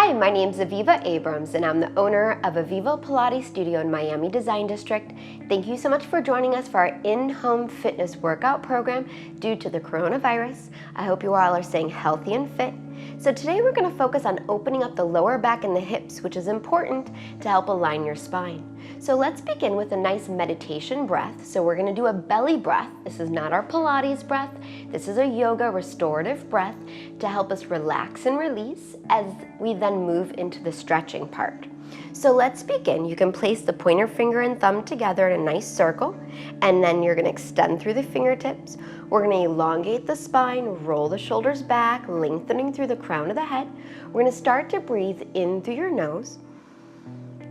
Hi, my name's AVIVA Abrams, and I'm the owner of AVIVA Pilates Studio in Miami Design District. Thank you so much for joining us for our in-home fitness workout program due to the coronavirus. I hope you all are staying healthy and fit. So today we're going to focus on opening up the lower back and the hips, which is important to help align your spine. So let's begin with a nice meditation breath. So we're going to do a belly breath. This is not our Pilates breath. This is a yoga restorative breath to help us relax and release as we then move into the stretching part. So let's begin. You can place the pointer finger and thumb together in a nice circle, and then you're going to extend through the fingertips. We're going to elongate the spine, roll the shoulders back, lengthening through the crown of the head. We're going to start to breathe in through your nose,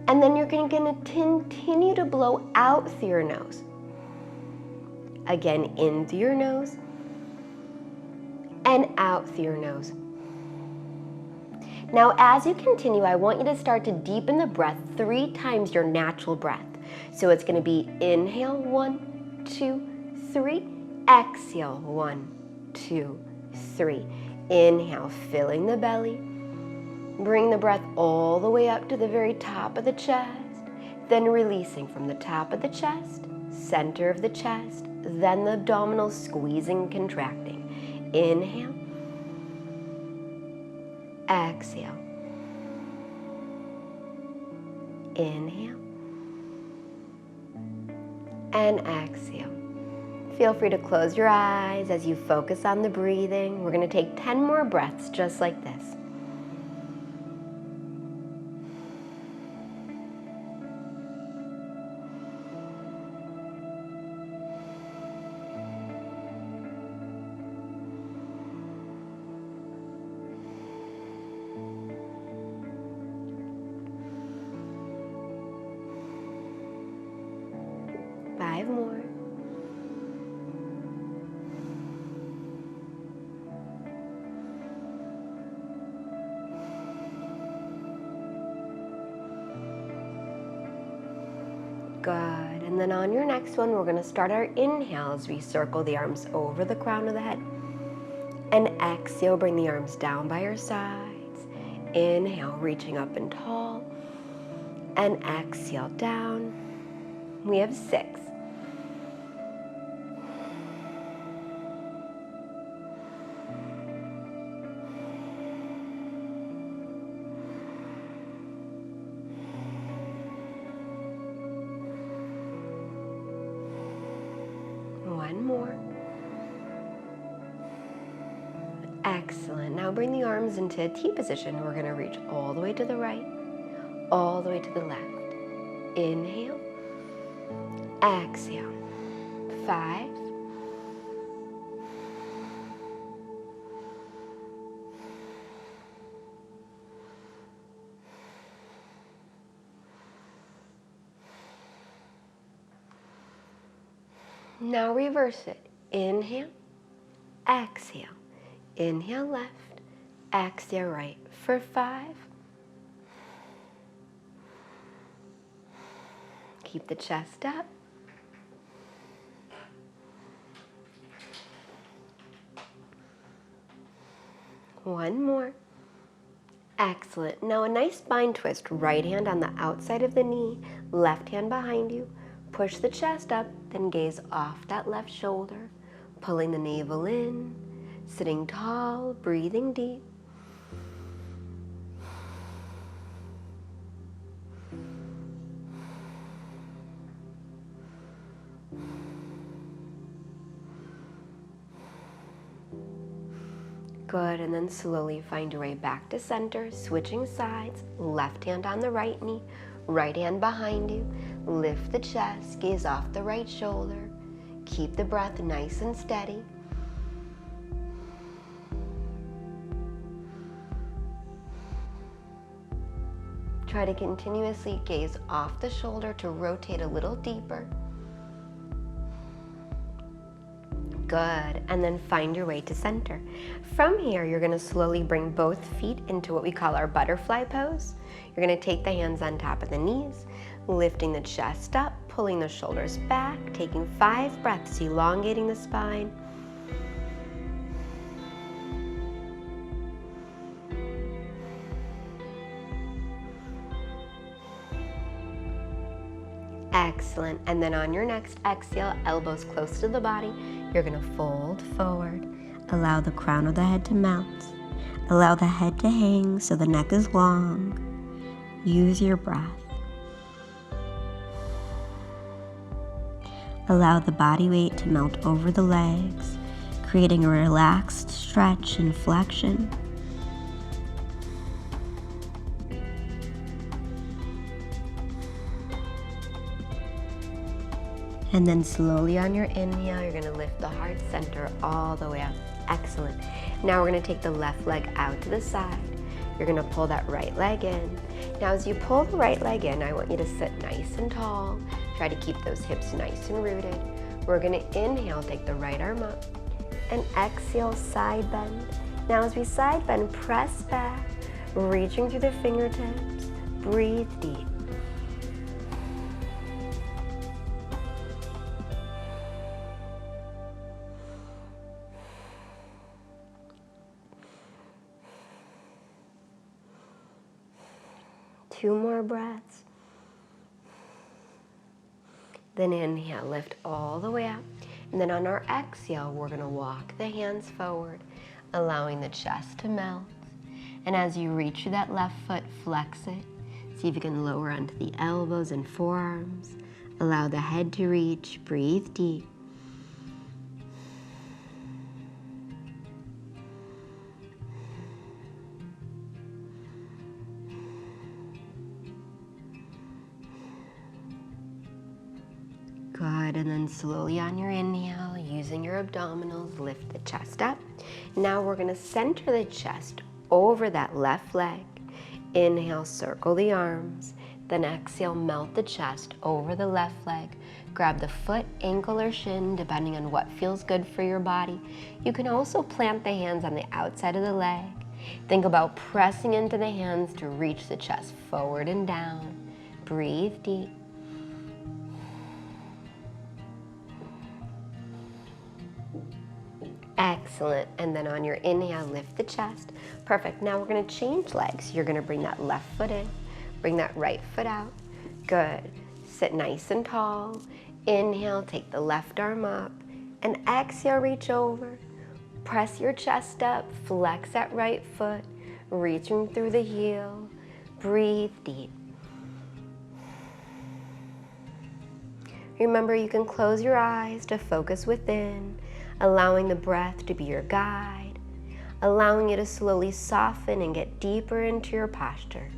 and then you're going to continue to blow out through your nose. Again, in through your nose, and out through your nose. Now, as you continue, I want you to start to deepen the breath 3 times your natural breath. So it's going to be inhale, 1, 2, 3. Exhale, 1, 2, 3. Inhale, filling the belly. Bring the breath all the way up to the very top of the chest. Then releasing from the top of the chest, center of the chest, then the abdominals squeezing, contracting. Inhale. Exhale. Inhale. And exhale. Feel free to close your eyes as you focus on the breathing. We're going to take 10 more breaths just like this. Five more. Good. And then on your next one, we're going to start our inhale as we circle the arms over the crown of the head. And exhale, bring the arms down by your sides. Inhale, reaching up and tall. And exhale, down. We have 6. One more. Excellent. Now bring the arms into a T position. We're going to reach all the way to the right, all the way to the left. Inhale. Exhale. 5. 'Now reverse it. Inhale, exhale. Inhale left, exhale right for 5. Keep the chest up. One more. Excellent. Now a nice spine twist. Right hand on the outside of the knee, left hand behind you. Push the chest up, then gaze off that left shoulder, pulling the navel in, sitting tall, breathing deep. Good, and then slowly find your way back to center, switching sides, left hand on the right knee, right hand behind you. Lift the chest, gaze off the right shoulder. Keep the breath nice and steady. Try to continuously gaze off the shoulder to rotate a little deeper. Good, and then find your way to center. From here, you're going to slowly bring both feet into what we call our butterfly pose. You're going to take the hands on top of the knees, lifting the chest up, pulling the shoulders back, taking 5 breaths, elongating the spine. Excellent. And then on your next exhale, elbows close to the body, you're gonna fold forward. Allow the crown of the head to melt. Allow the head to hang so the neck is long. Use your breath. Allow the body weight to melt over the legs, creating a relaxed stretch and flexion. And then slowly on your inhale, you're gonna lift the heart center all the way up. Excellent. Now we're gonna take the left leg out to the side. You're gonna pull that right leg in. Now as you pull the right leg in, I want you to sit nice and tall. Try to keep those hips nice and rooted. We're gonna inhale, take the right arm up, and exhale, side bend. Now as we side bend, press back, reaching through the fingertips. Breathe deep. Two more breaths. Then inhale, lift all the way up. And then on our exhale, we're gonna walk the hands forward, allowing the chest to melt. And as you reach through that left foot, flex it. See if you can lower onto the elbows and forearms. Allow the head to reach, breathe deep. Good, and then slowly on your inhale, using your abdominals, lift the chest up. Now we're gonna center the chest over that left leg. Inhale, circle the arms. Then exhale, melt the chest over the left leg. Grab the foot, ankle, or shin, depending on what feels good for your body. You can also plant the hands on the outside of the leg. Think about pressing into the hands to reach the chest forward and down. Breathe deep. Excellent, and then on your inhale, lift the chest. Perfect, now we're gonna change legs. You're gonna bring that left foot in, bring that right foot out. Good, sit nice and tall. Inhale, take the left arm up, and exhale, reach over. Press your chest up, flex that right foot, reaching through the heel. Breathe deep. Remember, you can close your eyes to focus within, allowing the breath to be your guide, allowing you to slowly soften and get deeper into your posture.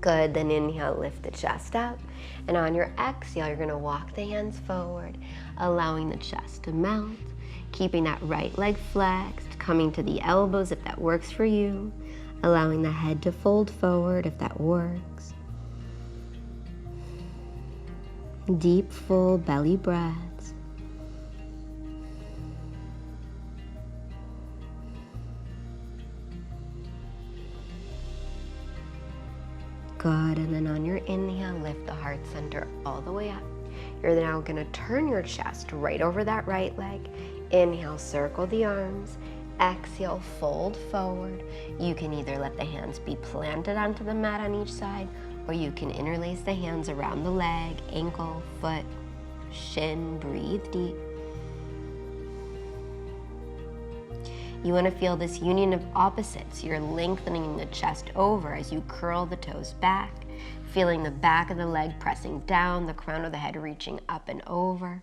Good, then inhale, lift the chest up, and on your exhale, you're gonna walk the hands forward, allowing the chest to melt, keeping that right leg flexed, coming to the elbows if that works for you, allowing the head to fold forward if that works. Deep, full belly breaths. Good, and then on your inhale, lift the heart center all the way up. You're now gonna turn your chest right over that right leg. Inhale, circle the arms. Exhale, fold forward. You can either let the hands be planted onto the mat on each side, or you can interlace the hands around the leg, ankle, foot, shin. Breathe deep. You want to feel this union of opposites. You're lengthening the chest over as you curl the toes back, feeling the back of the leg pressing down, the crown of the head reaching up and over.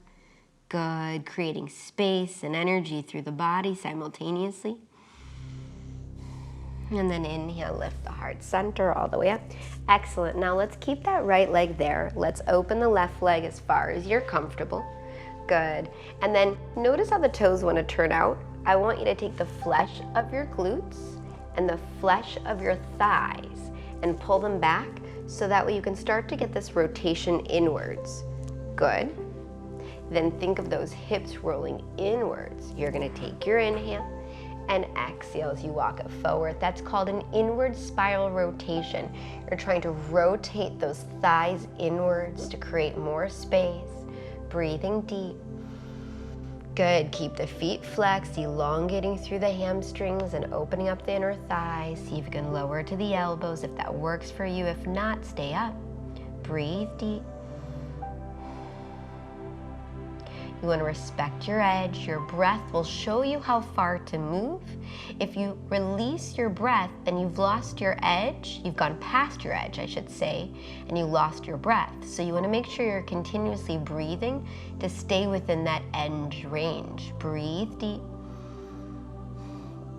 Good, creating space and energy through the body simultaneously. And then inhale, lift the heart center all the way up. Excellent, now let's keep that right leg there. Let's open the left leg as far as you're comfortable. Good, and then notice how the toes want to turn out. I want you to take the flesh of your glutes and the flesh of your thighs and pull them back so that way you can start to get this rotation inwards. Good. Then think of those hips rolling inwards. You're gonna take your inhale and exhale as you walk it forward. That's called an inward spiral rotation. You're trying to rotate those thighs inwards to create more space. Breathing deep. Good, keep the feet flexed, elongating through the hamstrings and opening up the inner thighs. See if you can lower to the elbows if that works for you. If not, stay up. Breathe deep. You want to respect your edge. Your breath will show you how far to move. If you release your breath, then you've lost your edge. You've gone past your edge, I should say, and you lost your breath. So you want to make sure you're continuously breathing to stay within that edge range. Breathe deep.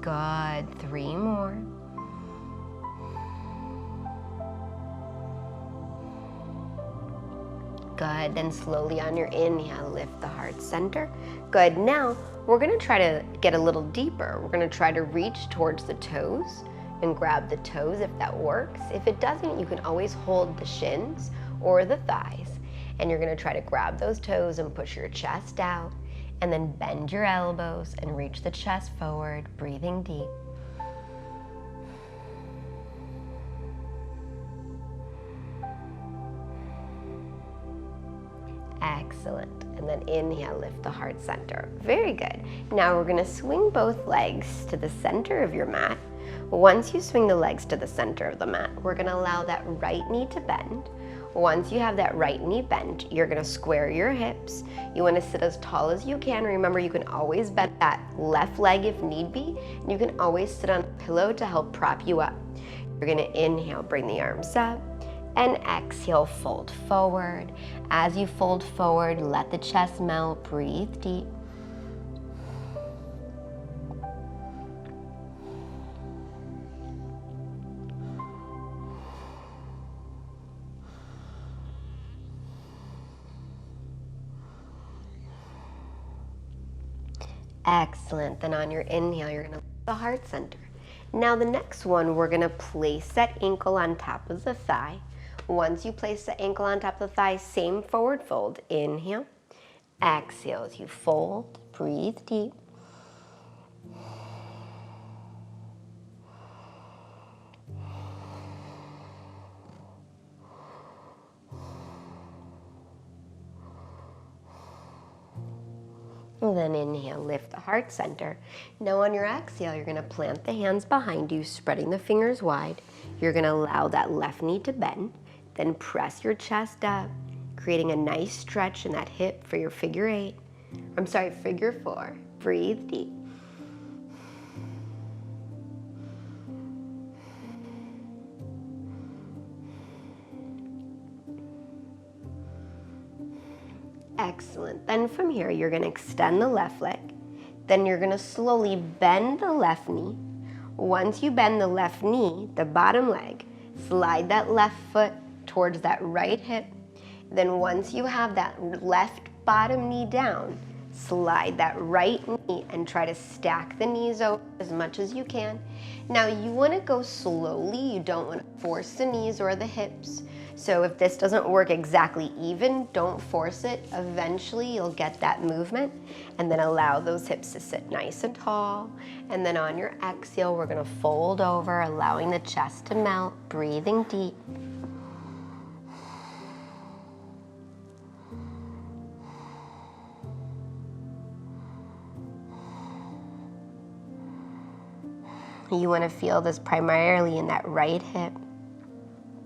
Good. 3 more. Good, then slowly on your inhale, lift the heart center. Good, now we're gonna try to get a little deeper. We're gonna try to reach towards the toes and grab the toes if that works. If it doesn't, you can always hold the shins or the thighs. And you're gonna try to grab those toes and push your chest out, and then bend your elbows and reach the chest forward, breathing deep. Excellent. And then inhale, lift the heart center. Very good. Now we're gonna swing both legs to the center of your mat. Once you swing the legs to the center of the mat, we're gonna allow that right knee to bend. Once you have that right knee bent, you're gonna square your hips. You wanna sit as tall as you can. Remember, you can always bend that left leg if need be. And you can always sit on a pillow to help prop you up. You're gonna inhale, bring the arms up. And exhale, fold forward. As you fold forward, let the chest melt, breathe deep. Excellent, then on your inhale, you're gonna lift the heart center. Now the next one, we're gonna place that ankle on top of the thigh. Once you place the ankle on top of the thigh, same forward fold. Inhale, exhale as you fold, breathe deep. And then inhale, lift the heart center. Now on your exhale, you're gonna plant the hands behind you, spreading the fingers wide. You're gonna allow that left knee to bend. Then press your chest up, creating a nice stretch in that hip for your figure 4. Breathe deep. Excellent. Then from here, you're gonna extend the left leg. Then you're gonna slowly bend the left knee. Once you bend the left knee, the bottom leg, slide that left foot towards that right hip. Then once you have that left bottom knee down, slide that right knee and try to stack the knees over as much as you can. Now you want to go slowly. You don't want to force the knees or the hips. So if this doesn't work exactly even, don't force it. Eventually you'll get that movement, and then allow those hips to sit nice and tall. And then on your exhale, we're going to fold over, allowing the chest to melt, breathing deep. You want to feel this primarily in that right hip.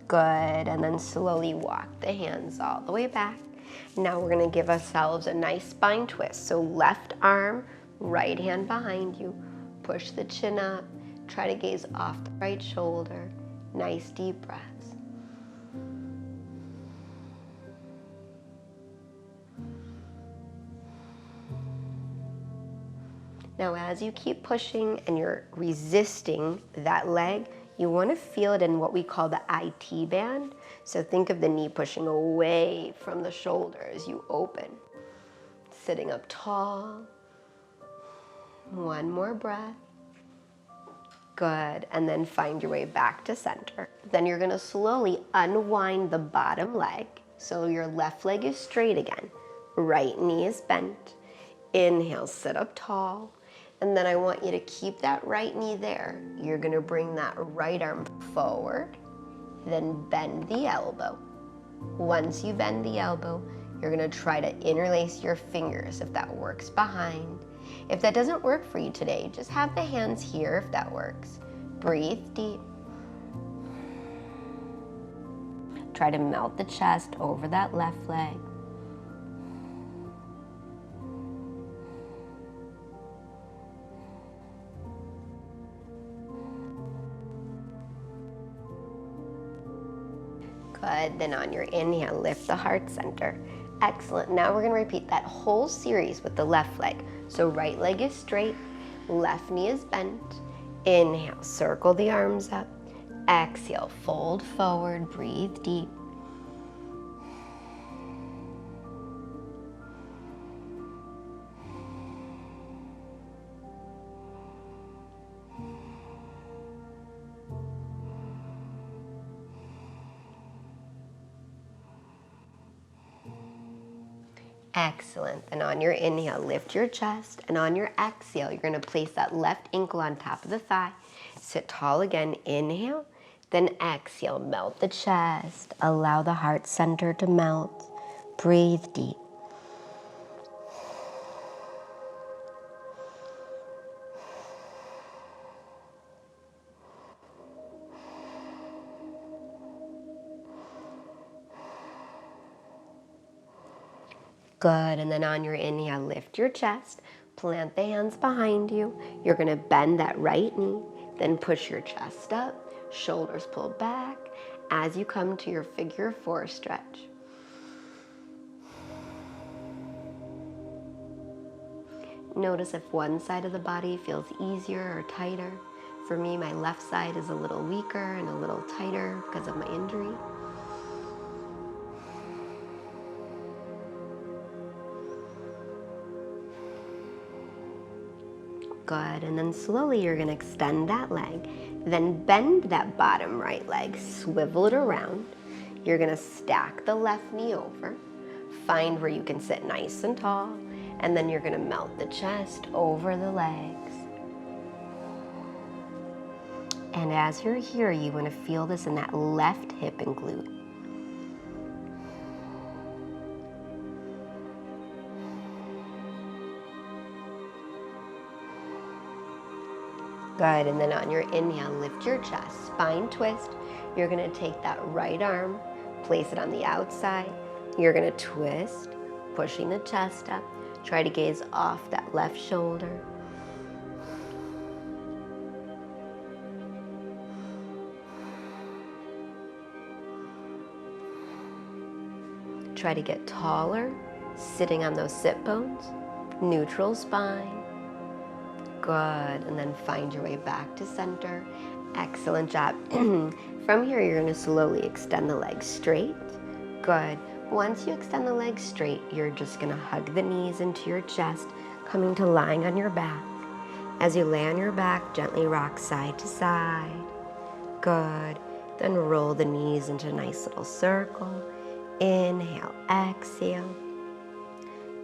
Good, and then slowly walk the hands all the way back. Now we're gonna give ourselves a nice spine twist. So left arm, right hand behind you. Push the chin up, try to gaze off the right shoulder. Nice deep breaths. Now as you keep pushing and you're resisting that leg, you want to feel it in what we call the IT band. So think of the knee pushing away from the shoulder as you open. Sitting up tall. One more breath. Good, and then find your way back to center. Then you're gonna slowly unwind the bottom leg. So your left leg is straight again. Right knee is bent. Inhale, sit up tall. And then I want you to keep that right knee there. You're gonna bring that right arm forward, then bend the elbow. Once you bend the elbow, You're gonna try to interlace your fingers if that works behind. If that doesn't work for you today, just have the hands here if that works. Breathe deep. Try to melt the chest over that left leg. Good, then on your inhale, lift the heart center. Excellent, now we're gonna repeat that whole series with the left leg. So right leg is straight, left knee is bent. Inhale, circle the arms up. Exhale, fold forward, breathe deep. Excellent. And on your inhale, lift your chest. And on your exhale, you're going to place that left ankle on top of the thigh. Sit tall again. Inhale. Then exhale. Melt the chest. Allow the heart center to melt. Breathe deep. Good, and then on your inhale, lift your chest, plant the hands behind you. You're gonna bend that right knee, then push your chest up, shoulders pull back as you come to your figure four stretch. Notice if one side of the body feels easier or tighter. For me, my left side is a little weaker and a little tighter because of my injury. Good, and then slowly you're gonna extend that leg, then bend that bottom right leg, swivel it around. You're gonna stack the left knee over, find where you can sit nice and tall, and then you're gonna melt the chest over the legs. And as you're here, you wanna feel this in that left hip and glute. Good, and then on your inhale, lift your chest, spine twist. You're gonna take that right arm, place it on the outside. You're gonna twist, pushing the chest up. Try to gaze off that left shoulder. Try to get taller, sitting on those sit bones, neutral spine. Good, and then find your way back to center. Excellent job. From here, you're gonna slowly extend the legs straight. Good. Once you extend the legs straight, you're just gonna hug the knees into your chest, coming to lying on your back. As you lay on your back, gently rock side to side. Good. Then roll the knees into a nice little circle. Inhale, exhale.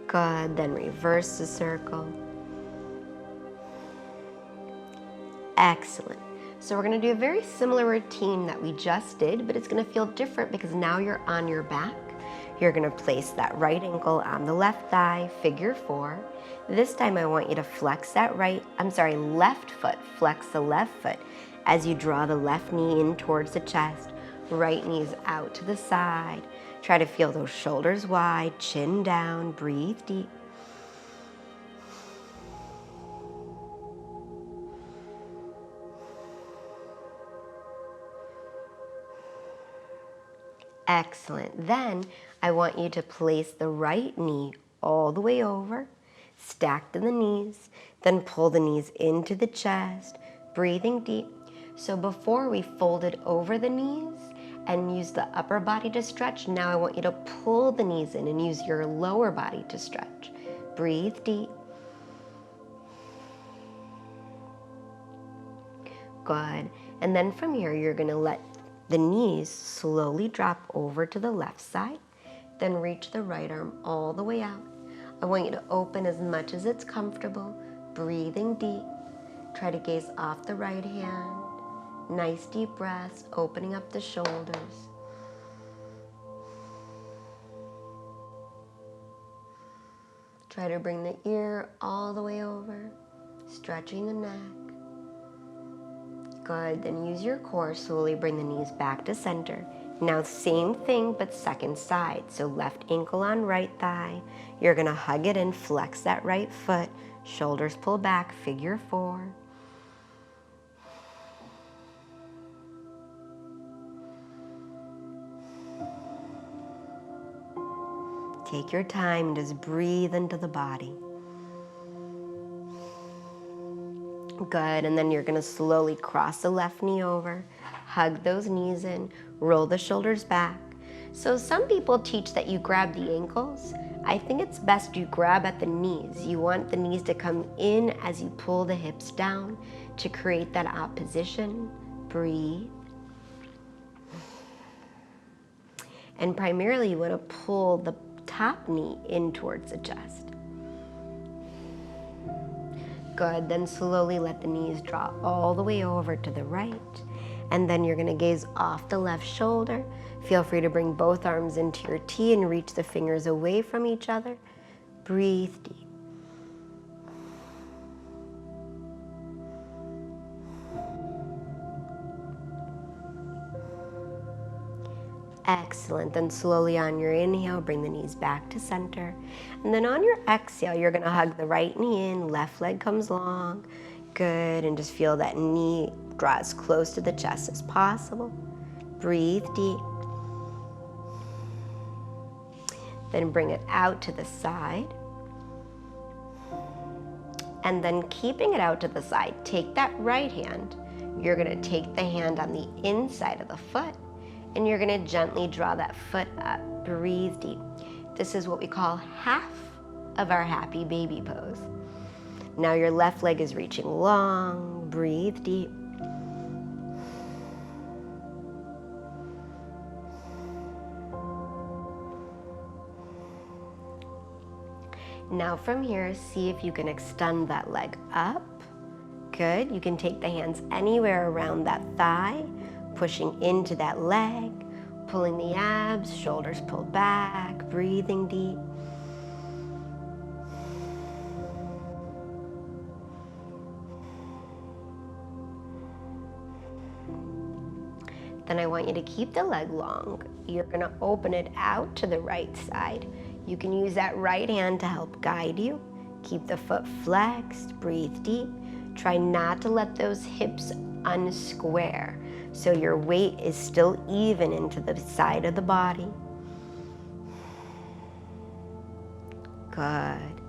Good, then reverse the circle. Excellent. So we're gonna do a very similar routine that we just did, but it's gonna feel different because now you're on your back. You're gonna place that right ankle on the left thigh, figure four. This time I want you to flex that left foot, flex the left foot as you draw the left knee in towards the chest, right knee's out to the side. Try to feel those shoulders wide, chin down, breathe deep. Excellent. Then I want you to place the right knee all the way over, stacked in the knees, then pull the knees into the chest, breathing deep. So before we folded over the knees and use the upper body to stretch, now I want you to pull the knees in and use your lower body to stretch. Breathe deep. Good. And then from here, you're gonna let the knees slowly drop over to the left side, then reach the right arm all the way out. I want you to open as much as it's comfortable, breathing deep. Try to gaze off the right hand. Nice deep breaths, opening up the shoulders. Try to bring the ear all the way over, stretching the neck. Good, then use your core, slowly bring the knees back to center. Now same thing, but second side. So left ankle on right thigh. You're gonna hug it in, flex that right foot, shoulders pull back, figure 4. Take your time and just breathe into the body. Good, and then you're gonna slowly cross the left knee over, hug those knees in, roll the shoulders back. So some people teach that you grab the ankles. I think it's best you grab at the knees. You want the knees to come in as you pull the hips down to create that opposition. Breathe. And primarily you wanna pull the top knee in towards the chest. Good, then slowly let the knees draw all the way over to the right. And then you're gonna gaze off the left shoulder. Feel free to bring both arms into your T and reach the fingers away from each other. Breathe deep. Excellent, then slowly on your inhale, bring the knees back to center. And then on your exhale, you're gonna hug the right knee in, left leg comes long. Good, and just feel that knee draw as close to the chest as possible. Breathe deep. Then bring it out to the side. And then keeping it out to the side, take that right hand. You're gonna take the hand on the inside of the foot, and you're gonna gently draw that foot up. Breathe deep. This is what we call half of our happy baby pose. Now your left leg is reaching long. Breathe deep. Now from here, see if you can extend that leg up. Good, you can take the hands anywhere around that thigh, pushing into that leg, pulling the abs, shoulders pulled back, breathing deep. Then I want you to keep the leg long. You're gonna open it out to the right side. You can use that right hand to help guide you. Keep the foot flexed, breathe deep. Try not to let those hips unsquare, so your weight is still even into the side of the body. Good.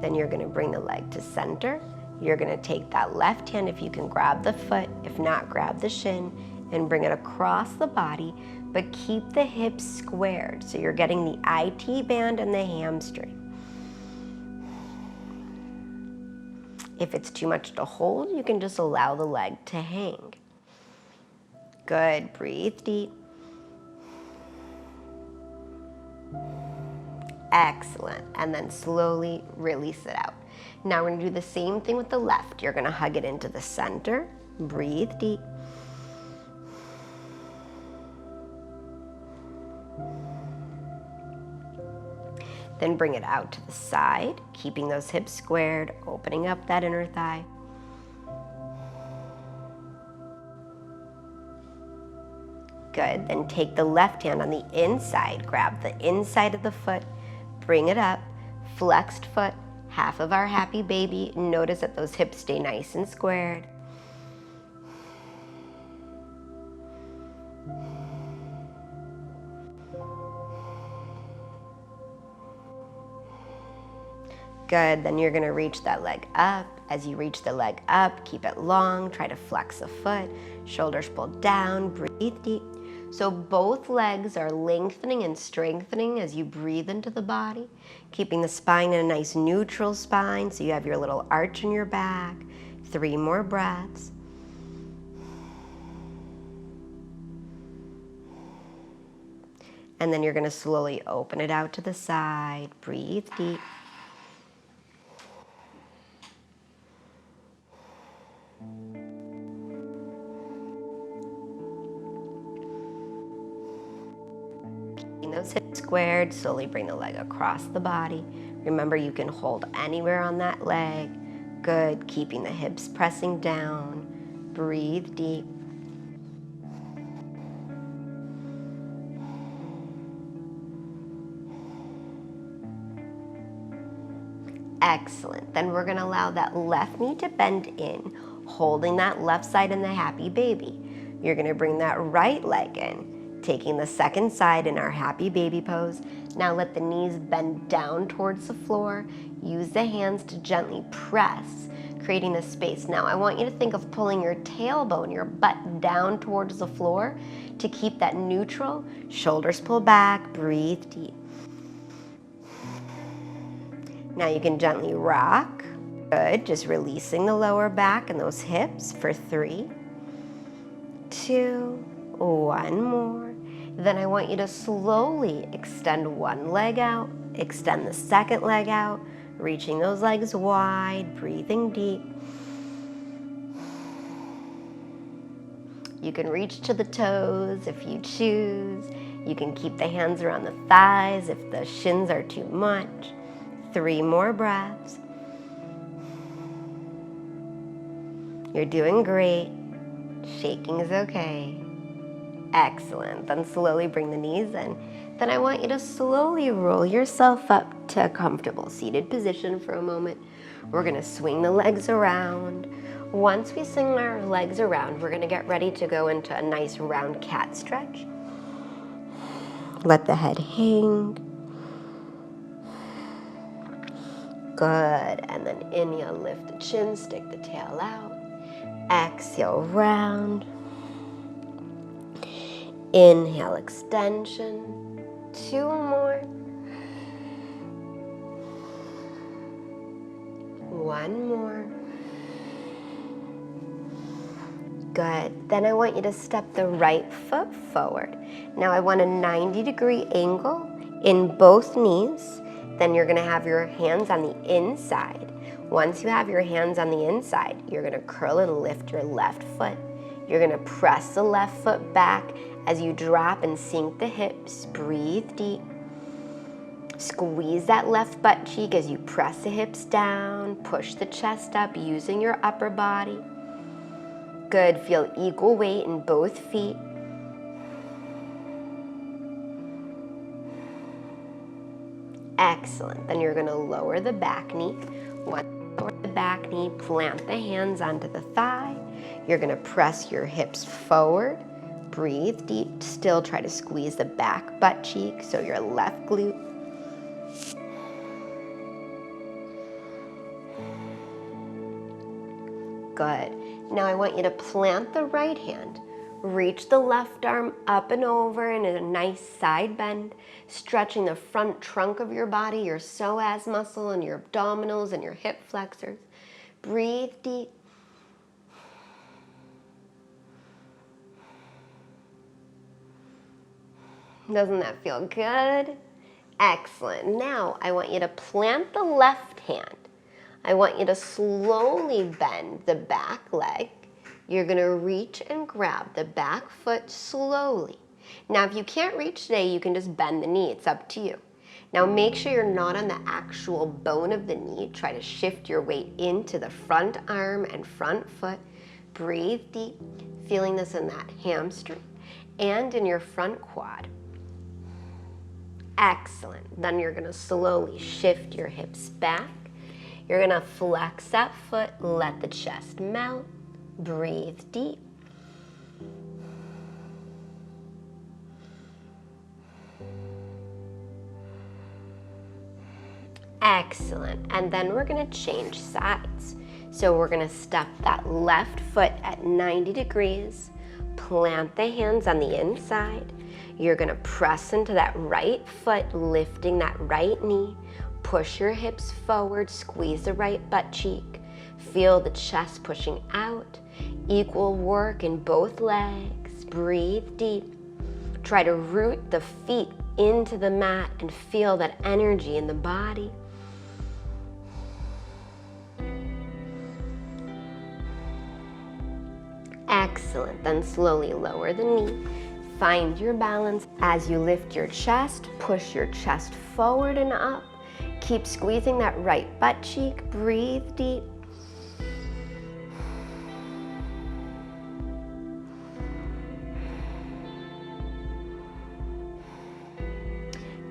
Then you're gonna bring the leg to center. You're gonna take that left hand, if you can grab the foot, if not, grab the shin, and bring it across the body, but keep the hips squared, so you're getting the IT band and the hamstring. If it's too much to hold, you can just allow the leg to hang. Good, breathe deep. Excellent, and then slowly release it out. Now we're gonna do the same thing with the left. You're gonna hug it into the center, breathe deep. Then bring it out to the side, keeping those hips squared, opening up that inner thigh. Good, then take the left hand on the inside, grab the inside of the foot, bring it up, flexed foot, half of our happy baby. Notice that those hips stay nice and squared. Good, then you're gonna reach that leg up. As you reach the leg up, keep it long, try to flex the foot, shoulders pulled down, breathe deep. So both legs are lengthening and strengthening as you breathe into the body, keeping the spine in a nice neutral spine, so you have your little arch in your back. 3 more breaths. And then you're gonna slowly open it out to the side, breathe deep. Those hips squared, slowly bring the leg across the body, Remember, you can hold anywhere on that leg. Good, keeping the hips pressing down. Breathe deep. Excellent. Then we're gonna allow that left knee to bend in, holding that left side in the happy baby. You're gonna bring that right leg in, taking the second side in our happy baby pose. Now let the knees bend down towards the floor. Use the hands to gently press, creating the space. Now I want you to think of pulling your tailbone, your butt down towards the floor to keep that neutral. Shoulders pull back, breathe deep. Now you can gently rock. Good, just releasing the lower back and those hips for 3, 2, 1 more. Then I want you to slowly extend one leg out, extend the second leg out, reaching those legs wide, breathing deep. You can reach to the toes if you choose. You can keep the hands around the thighs if the shins are too much. 3 more breaths. You're doing great. Shaking is okay. Excellent. Then slowly bring the knees in. Then I want you to slowly roll yourself up to a comfortable seated position for a moment. We're gonna swing the legs around. Once we swing our legs around, we're gonna get ready to go into a nice round cat stretch. Let the head hang. Good, and then inhale, lift the chin, stick the tail out. Exhale, round. Inhale, extension. 2 more. 1 more. Good. Then I want you to step the right foot forward. Now I want a 90-degree angle in both knees. Then you're gonna have your hands on the inside. Once you have your hands on the inside, you're gonna curl and lift your left foot. You're gonna press the left foot back as you drop and sink the hips. Breathe deep. Squeeze that left butt cheek as you press the hips down. Push the chest up using your upper body. Good, feel equal weight in both feet. Excellent. Then you're gonna lower the back knee. Once you lower the back knee, plant the hands onto the thigh. You're gonna press your hips forward. Breathe deep. Still try to squeeze the back butt cheek, so your left glute. Good. Now I want you to plant the right hand. Reach the left arm up and over in a nice side bend, stretching the front trunk of your body, your psoas muscle and your abdominals and your hip flexors. Breathe deep. Doesn't that feel good? Excellent. Now I want you to plant the left hand. I want you to slowly bend the back leg. You're gonna reach and grab the back foot slowly. Now, if you can't reach today, you can just bend the knee. It's up to you. Now, make sure you're not on the actual bone of the knee. Try to shift your weight into the front arm and front foot. Breathe deep, feeling this in that hamstring and in your front quad. Excellent. Then you're gonna slowly shift your hips back. You're gonna flex that foot, let the chest melt. Breathe deep. Excellent. And then we're gonna change sides. So we're gonna step that left foot at 90 degrees, plant the hands on the inside. You're gonna press into that right foot, lifting that right knee. Push your hips forward, squeeze the right butt cheek. Feel the chest pushing out. Equal work in both legs. Breathe deep. Try to root the feet into the mat and feel that energy in the body. Excellent. Then slowly lower the knee. Find your balance as you lift your chest. Push your chest forward and up. Keep squeezing that right butt cheek. Breathe deep.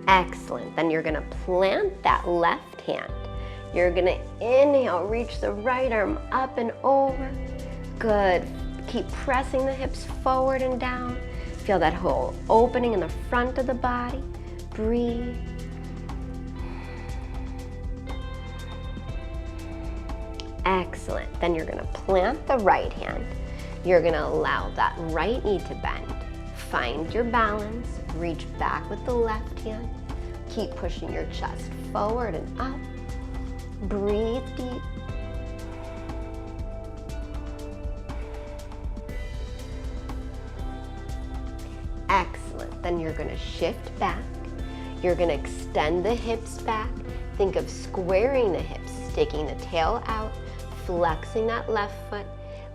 Excellent. Then you're gonna plant that left hand. You're gonna inhale, reach the right arm up and over. Good. Keep pressing the hips forward and down. Feel that whole opening in the front of the body. Breathe. Excellent. Then you're gonna plant the right hand. You're gonna allow that right knee to bend. Find your balance. Reach back with the left hand. Keep pushing your chest forward and up. Breathe deep. Excellent. Then you're gonna shift back. You're gonna extend the hips back. Think of squaring the hips, sticking the tail out, flexing that left foot,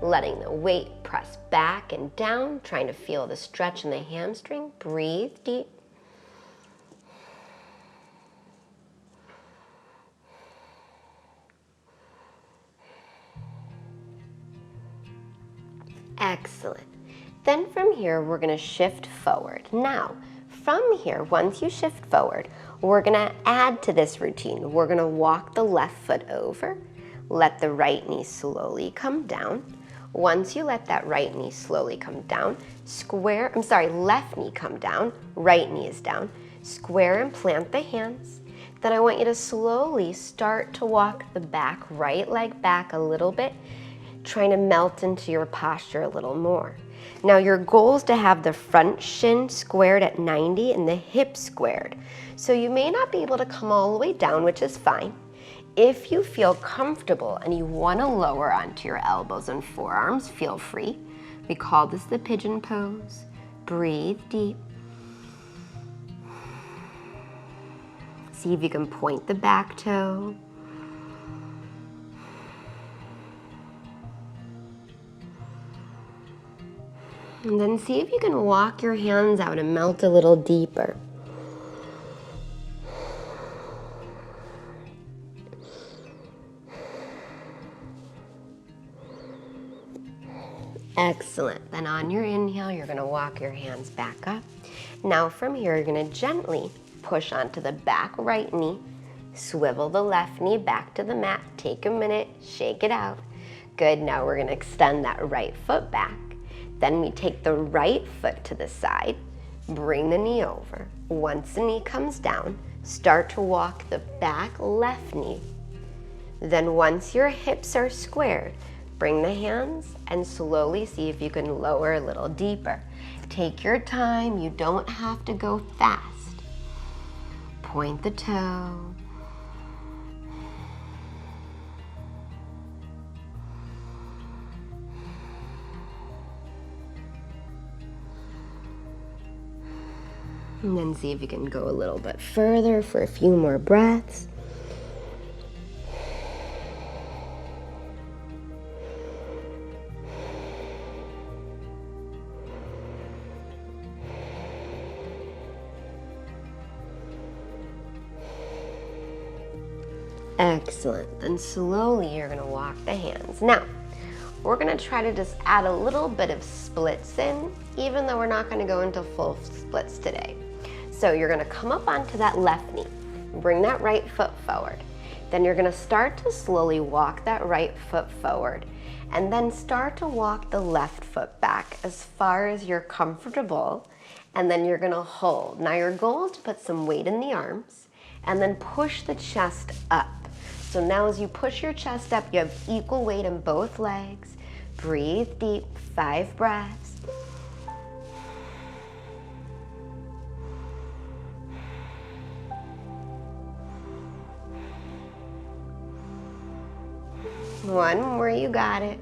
letting the weight press back and down, trying to feel the stretch in the hamstring. Breathe deep. Excellent. Then from here, we're gonna shift forward. Now, from here, once you shift forward, we're gonna add to this routine. We're gonna walk the left foot over, let the right knee slowly come down. Once you let that right knee slowly come down, left knee come down, right knee is down, square and plant the hands. Then I want you to slowly start to walk the back, right leg back a little bit, trying to melt into your posture a little more. Now your goal is to have the front shin squared at 90 and the hip squared. So you may not be able to come all the way down, which is fine. If you feel comfortable and you want to lower onto your elbows and forearms, feel free. We call this the pigeon pose. Breathe deep. See if you can point the back toe. And then see if you can walk your hands out and melt a little deeper. Excellent. Then on your inhale, you're gonna walk your hands back up. Now from here, you're gonna gently push onto the back right knee, swivel the left knee back to the mat, take a minute, shake it out. Good, now we're gonna extend that right foot back. Then we take the right foot to the side, bring the knee over. Once the knee comes down, start to walk the back left knee. Then once your hips are squared, bring the hands and slowly see if you can lower a little deeper. Take your time, you don't have to go fast. Point the toe. And then see if you can go a little bit further for a few more breaths. Excellent. Then slowly you're going to walk the hands. Now, we're going to try to just add a little bit of splits in, even though we're not going to go into full splits today. So you're going to come up onto that left knee, bring that right foot forward. Then you're going to start to slowly walk that right foot forward, and then start to walk the left foot back as far as you're comfortable, and then you're going to hold. Now your goal is to put some weight in the arms, and then push the chest up. So now as you push your chest up, you have equal weight in both legs. Breathe deep, 5 breaths. One more, you got it.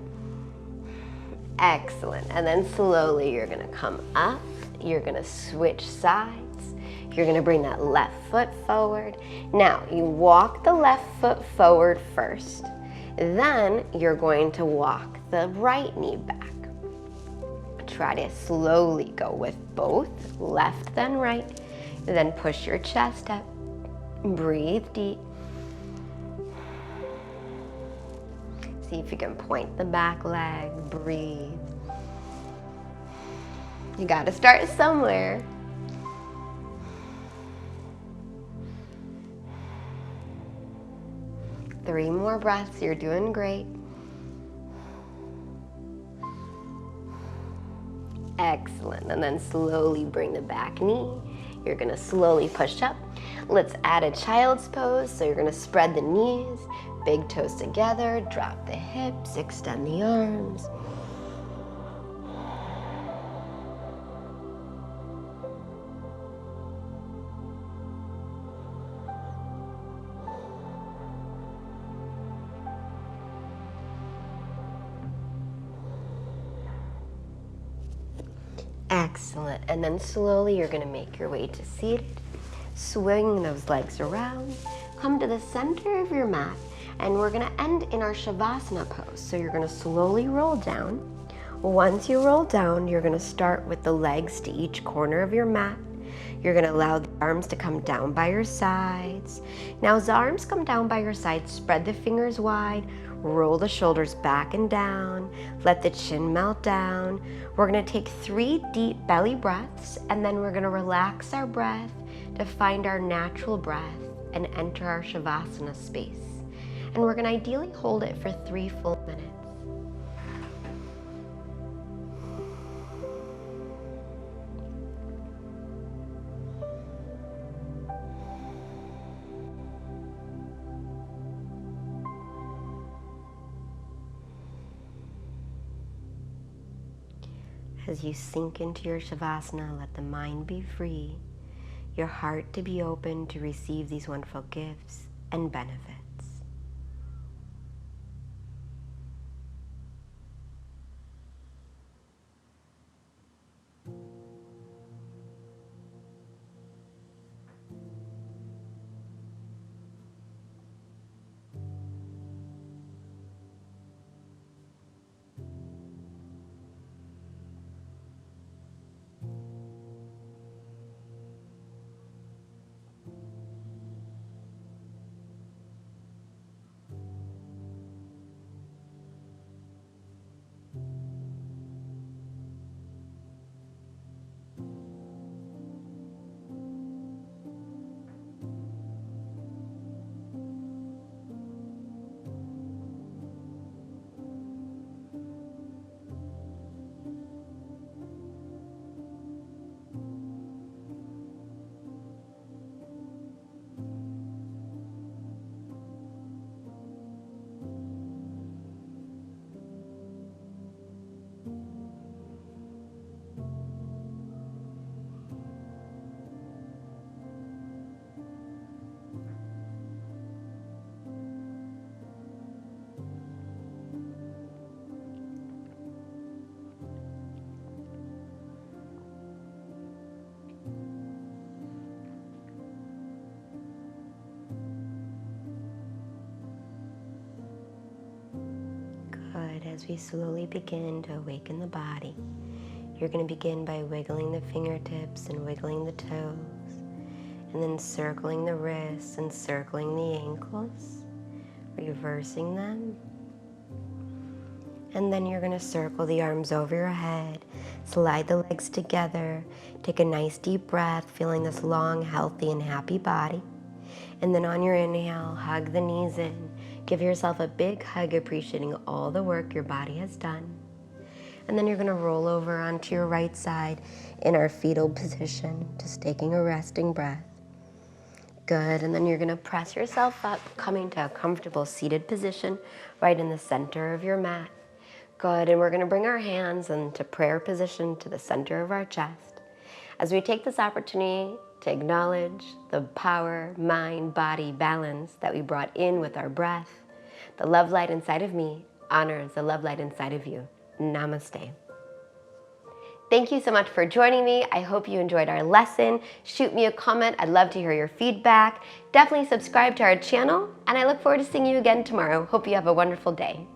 Excellent. And then slowly you're gonna come up, you're gonna switch sides, you're gonna bring that left foot forward. Now, you walk the left foot forward first, then you're going to walk the right knee back. Try to slowly go with both, left then right, then push your chest up, breathe deep. See if you can point the back leg, breathe. You gotta start somewhere. Three more breaths, you're doing great. Excellent, and then slowly bring the back knee. You're gonna slowly push up. Let's add a child's pose, so you're gonna spread the knees, big toes together, drop the hips, extend the arms. Excellent, and then slowly you're gonna make your way to seated. Swing those legs around, come to the center of your mat, and we're gonna end in our Savasana pose. So you're gonna slowly roll down. Once you roll down, you're gonna start with the legs to each corner of your mat. You're gonna allow the arms to come down by your sides. Now as the arms come down by your sides, spread the fingers wide, roll the shoulders back and down, let the chin melt down. We're gonna take 3 deep belly breaths, and then we're gonna relax our breath to find our natural breath and enter our Savasana space. And we're gonna ideally hold it for 3 full minutes. As you sink into your Savasana, let the mind be free, your heart to be open to receive these wonderful gifts and benefits. As we slowly begin to awaken the body, you're going to begin by wiggling the fingertips and wiggling the toes, and then circling the wrists and circling the ankles, reversing them. And then you're going to circle the arms over your head, slide the legs together, take a nice deep breath, feeling this long, healthy, and happy body. And then on your inhale, hug the knees in. Give yourself a big hug, appreciating all the work your body has done. And then you're gonna roll over onto your right side in our fetal position, just taking a resting breath. Good, and then you're gonna press yourself up, coming to a comfortable seated position right in the center of your mat. Good, and we're gonna bring our hands into prayer position to the center of our chest. As we take this opportunity to acknowledge the power, mind, body balance that we brought in with our breath. The love light inside of me honors the love light inside of you. Namaste. Thank you so much for joining me. I hope you enjoyed our lesson. Shoot me a comment. I'd love to hear your feedback. Definitely subscribe to our channel, and I look forward to seeing you again tomorrow. Hope you have a wonderful day.